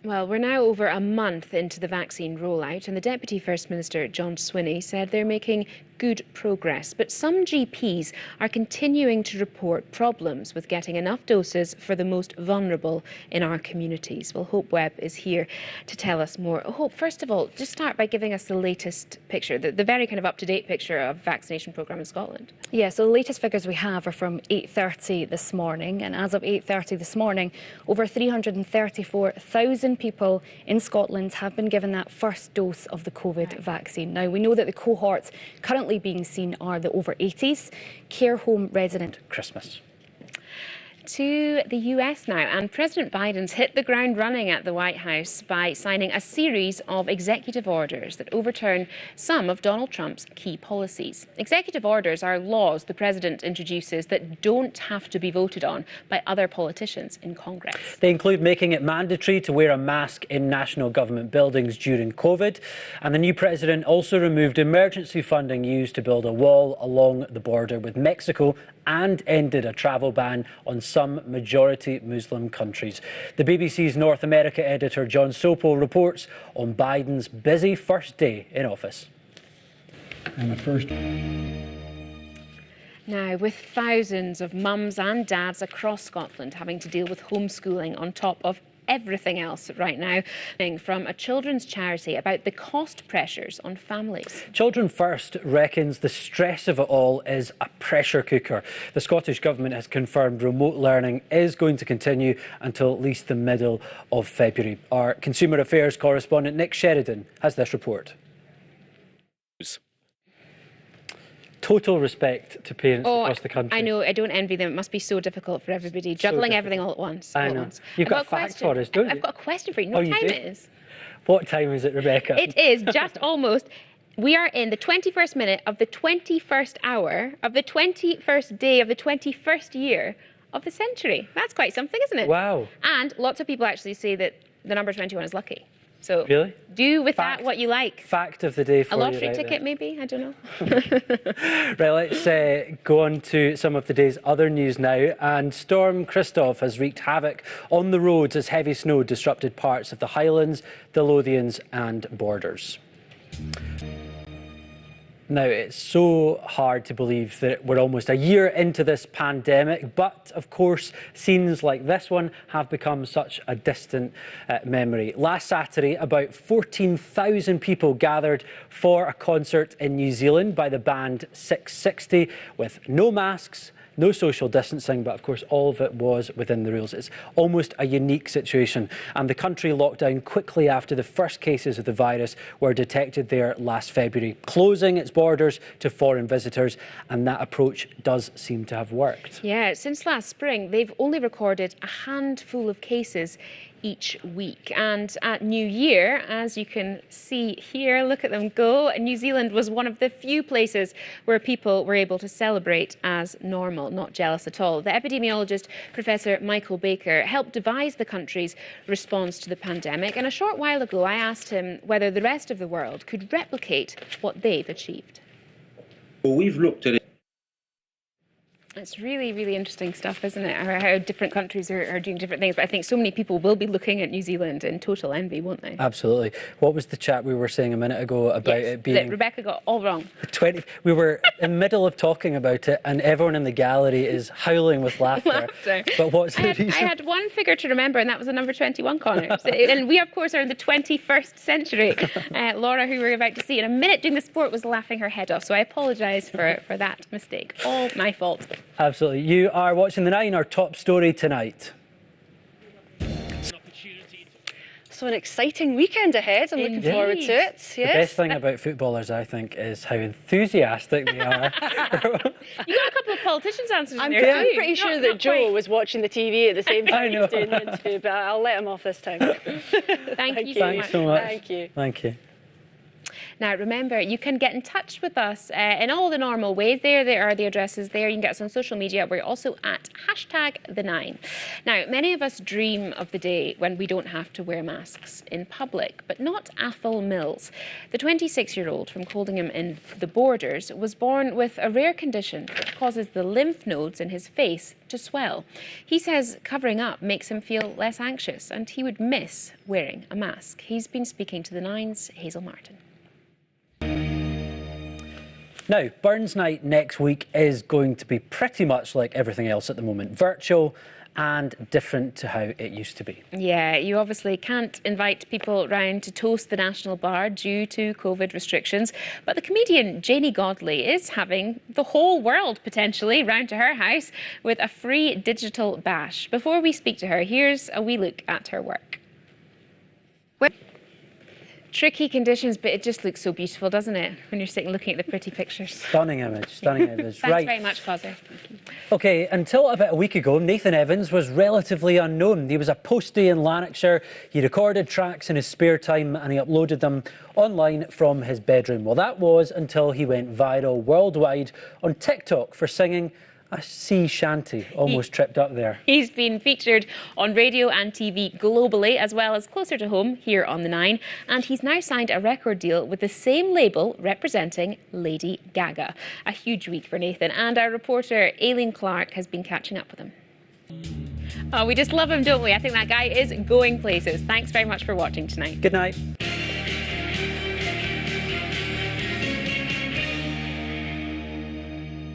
Well, we're now over a month into the vaccine rollout, and the Deputy First Minister, John Swinney, said they're making good progress. But some GPs are continuing to report problems with getting enough doses for the most vulnerable in our communities. Well, Hope Webb is here to tell us more. Hope, first of all, just start by giving us the latest picture, the very kind of up-to-date picture of vaccination programme in Scotland. Yeah, so the latest figures we have are from 8:30 this morning, and as of 8:30 this morning, over 334,000 people in Scotland have been given that first dose of the COVID vaccine. Now, we know that the cohorts currently being seen are the over 80s, care home resident. Christmas. To the US now, and President Biden's hit the ground running at the White House by signing a series of executive orders that overturn some of Donald Trump's key policies. Executive orders are laws the president introduces that don't have to be voted on by other politicians in Congress. They include making it mandatory to wear a mask in national government buildings during COVID. And the new president also removed emergency funding used to build a wall along the border with Mexico and ended a travel ban on some majority Muslim countries. The BBC's North America editor John Sopel reports on Biden's busy first day in office. Now, with thousands of mums and dads across Scotland having to deal with homeschooling on top of everything else right now, from a children's charity about the cost pressures on families. Children First reckons the stress of it all is a pressure cooker. The Scottish Government has confirmed remote learning is going to continue until at least the middle of February. Our Consumer Affairs correspondent Nick Sheridan has this report. Total respect to parents across the country. I know, I don't envy them. It must be so difficult for everybody, juggling everything all at once. I know. You've got a fact for us, don't you? I've got a question for you. What time it is? What time is it, Rebecca? It is just almost. We are in the 21st minute of the 21st hour of the 21st day of the 21st year of the century. That's quite something, isn't it? Wow. And lots of people actually say that the number 21 is lucky. So really? Do with that what you like. Fact of the day for you. A lottery right ticket, there. maybe? I don't know. Right, let's go on to some of the day's other news now. And Storm Christoph has wreaked havoc on the roads as heavy snow disrupted parts of the Highlands, the Lothians and Borders. Now, it's so hard to believe that we're almost a year into this pandemic, but of course, scenes like this one have become such a distant memory. Last Saturday, about 14,000 people gathered for a concert in New Zealand by the band 660 with no masks, no social distancing, but of course all of it was within the rules. It's almost a unique situation, and the country locked down quickly after the first cases of the virus were detected there last February, closing its borders to foreign visitors, and that approach does seem to have worked. Yeah, since last spring, they've only recorded a handful of cases each week. And at New Year, as you can see here, look at them go, New Zealand was one of the few places where people were able to celebrate as normal. Not jealous at all. The epidemiologist, Professor Michael Baker, helped devise the country's response to the pandemic. And a short while ago, I asked him whether the rest of the world could replicate what they've achieved. Well, we've looked at it. It's really, really interesting stuff, isn't it? How different countries are doing different things. But I think so many people will be looking at New Zealand in total envy, won't they? Absolutely. What was the chat we were saying a minute ago about it being... that Rebecca got all wrong. We were in the middle of talking about it and everyone in the gallery is howling with laughter. But what's the reason? I had one figure to remember, and that was the number 21, Connor. And we, of course, are in the 21st century. Laura, who we were about to see in a minute doing the sport, was laughing her head off. So I apologise for that mistake. All my fault. Absolutely. You are watching The Nine, our top story tonight. So an exciting weekend ahead. I'm looking forward to it. Yes. The best thing about footballers, I think, is how enthusiastic they are. You got a couple of politicians answering I'm there too. pretty sure that Joe was watching the TV at the same time he was doing the interview, but I'll let him off this time. Thank you Thanks so much. Thank you. Thank you. Now, remember, you can get in touch with us in all the normal ways. There are the addresses there. You can get us on social media. We're also at #the9. Now, many of us dream of the day when we don't have to wear masks in public, but not Athol Mills. The 26-year-old from Coldingham in the Borders was born with a rare condition that causes the lymph nodes in his face to swell. He says covering up makes him feel less anxious and he would miss wearing a mask. He's been speaking to the Nine's Hazel Martin. Now, Burns Night next week is going to be pretty much like everything else at the moment, virtual and different to how it used to be. Yeah, you obviously can't invite people round to toast the National Bar due to COVID restrictions, but the comedian Janie Godley is having the whole world potentially round to her house with a free digital bash. Before we speak to her, here's a wee look at her work. Tricky conditions, but it just looks so beautiful, doesn't it, when you're sitting looking at the pretty pictures? Stunning image, stunning image. Thanks very much, Cosser. OK, until about a week ago, Nathan Evans was relatively unknown. He was a postie in Lanarkshire. He recorded tracks in his spare time and he uploaded them online from his bedroom. Well, that was until he went viral worldwide on TikTok for singing a sea shanty. Almost tripped up there. He's been featured on radio and TV globally, as well as closer to home here on the 9. And he's now signed a record deal with the same label representing Lady Gaga. A huge week for Nathan. And our reporter Aileen Clark has been catching up with him. Oh, we just love him, don't we? I think that guy is going places. Thanks very much for watching tonight. Good night.